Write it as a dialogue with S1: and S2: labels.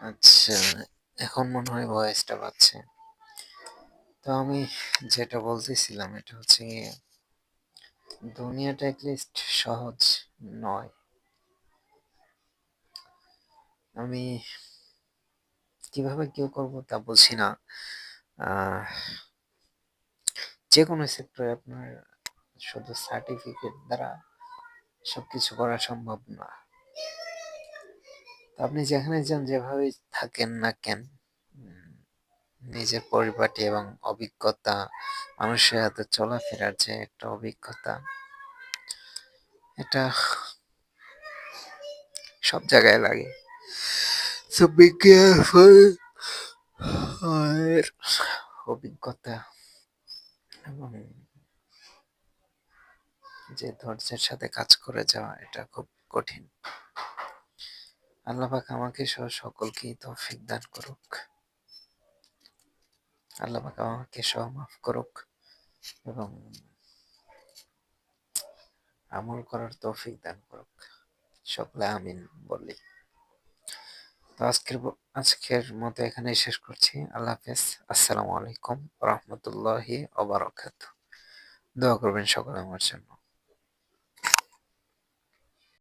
S1: আচ্ছা, এখন মনে হয় ভয়েসটা পাচ্ছে। তো আমি যেটা বলতেছিলাম এটা হচ্ছে গিয়ে দুনিয়াটা এটলিস্ট সহজ নয়। আমি কিভাবে কি করব তা বুঝি না। আহ যেকোনো সেক্টরে আপনার শুধু সার্টিফিকেট দ্বারা সবকিছু করা সম্ভব না। তো আপনি যেখানে যান যেভাবেই থাকেন না কেন, উম, নিজের পরিপাটি এবং অভিজ্ঞতা, মানুষের হাতে চলাফেরার যে একটা অভিজ্ঞতা, এটা সব জায়গায় লাগে। So be careful আর অভিজ্ঞতা এবং যে ধৈর্যের সাথে কাজ করে যাওয়া এটা খুব কঠিন। আল্লাহ পাক আমাকে সহ সকলকেই তৌফিক দান করুক। আল্লাহ পাক আমাকে সহ মাফ করুক এবং আমল করার তৌফিক দান করুক। সকলে আমিন বলি। তো আজকের মতো এখানেই শেষ করছি। আল্লাহ হাফেজ। আসসালামু আলাইকুম ওয়া রাহমাতুল্লাহি ওয়া বারাকাতুহু। দোয়া করবেন সকলে আমার জন্য।